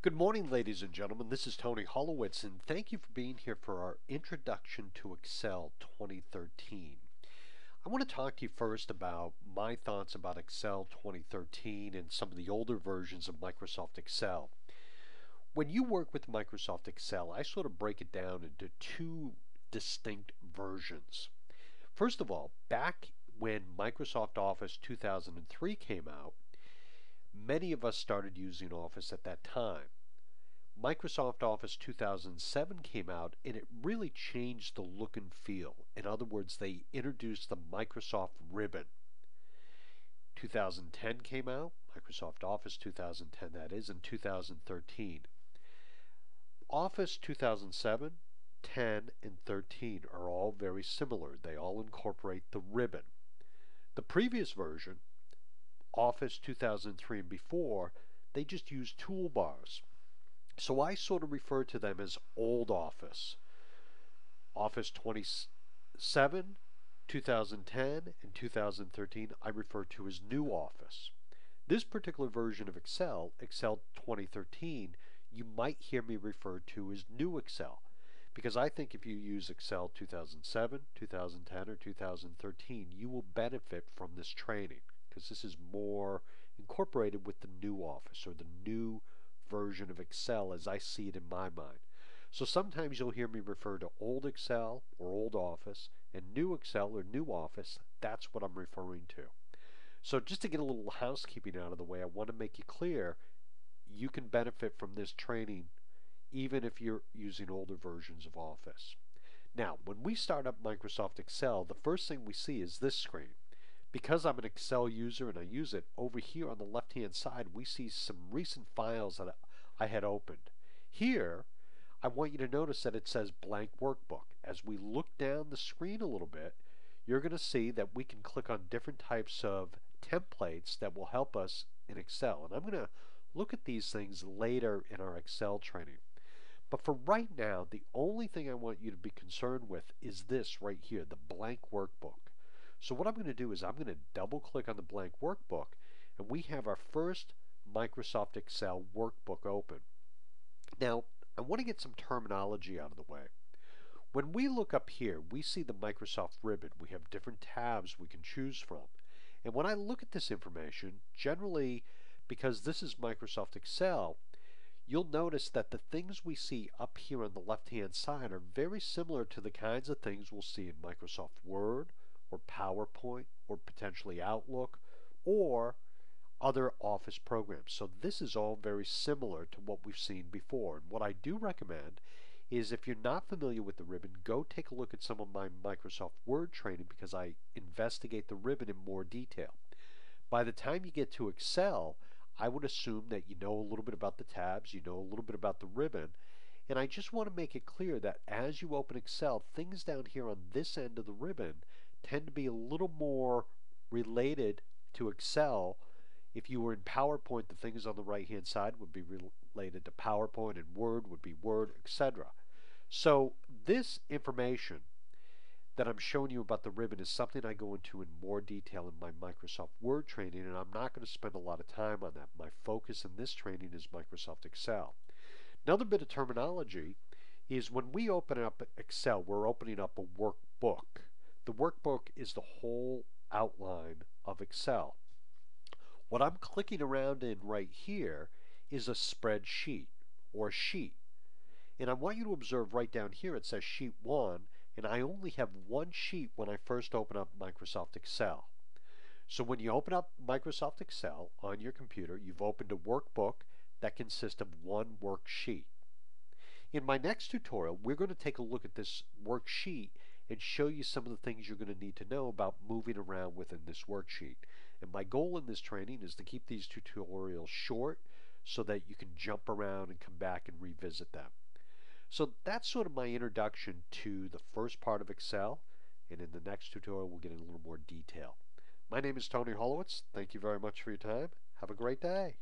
Good morning, ladies and gentlemen. This is Tony Holowitz, and thank you for being here for our Introduction to Excel 2013. I want to talk to you first about my thoughts about Excel 2013 and some of the older versions of Microsoft Excel. When you work with Microsoft Excel, I sort of break it down into two distinct versions. First of all, back when Microsoft Office 2003 came out, many of us started using Office at that time. Microsoft Office 2007 came out and it really changed the look and feel. In other words, they introduced the Microsoft ribbon. 2010 came out, Microsoft Office 2010 that is, and 2013. Office 2007, 10, and 13 are all very similar. They all incorporate the ribbon. The previous version, Office 2003 and before, they just use toolbars. So I sort of refer to them as old Office. Office 27, 2010, and 2013 I refer to as new Office. This particular version of Excel, Excel 2013, you might hear me refer to as new Excel. Because I think if you use Excel 2007, 2010, or 2013, you will benefit from this training. Because this is more incorporated with the new Office or the new version of Excel as I see it in my mind. So sometimes you'll hear me refer to old Excel or old Office and new Excel or new Office. That's what I'm referring to. So just to get a little housekeeping out of the way, I want to make you clear you can benefit from this training even if you're using older versions of Office. Now, when we start up Microsoft Excel, the first thing we see is this screen. Because I'm an Excel user and I use it, over here on the left hand side we see some recent files that I had opened. Here I want you to notice that it says blank workbook. As we look down the screen a little bit, you're going to see that we can click on different types of templates that will help us in Excel. And I'm going to look at these things later in our Excel training. But for right now, the only thing I want you to be concerned with is this right here, the blank workbook. So what I'm going to do is I'm going to double click on the blank workbook and we have our first Microsoft Excel workbook open. Now I want to get some terminology out of the way. When we look up here we see the Microsoft ribbon. We have different tabs we can choose from. And when I look at this information, generally because this is Microsoft Excel, you'll notice that the things we see up here on the left hand side are very similar to the kinds of things we'll see in Microsoft Word or PowerPoint or potentially Outlook or other Office programs. So this is all very similar to what we've seen before. And what I do recommend is if you're not familiar with the ribbon, go take a look at some of my Microsoft Word training because I investigate the ribbon in more detail. By the time you get to Excel, I would assume that you know a little bit about the tabs, you know a little bit about the ribbon, and I just want to make it clear that as you open Excel, things down here on this end of the ribbon tend to be a little more related to Excel. If you were in PowerPoint, the things on the right hand side would be related to PowerPoint, and Word would be Word, etc. So this information that I'm showing you about the ribbon is something I go into in more detail in my Microsoft Word training, and I'm not going to spend a lot of time on that. My focus in this training is Microsoft Excel. Another bit of terminology is when we open up Excel, we're opening up a workbook. The workbook is the whole outline of Excel. What I'm clicking around in right here is a spreadsheet or sheet. And I want you to observe right down here it says sheet 1, and I only have one sheet when I first open up Microsoft Excel. So when you open up Microsoft Excel on your computer, you've opened a workbook that consists of one worksheet. In my next tutorial, we're going to take a look at this worksheet and show you some of the things you're going to need to know about moving around within this worksheet. And my goal in this training is to keep these tutorials short so that you can jump around and come back and revisit them. So that's sort of my introduction to the first part of Excel, and in the next tutorial we'll get in a little more detail. My name is Tony Holowitz. Thank you very much for your time. Have a great day.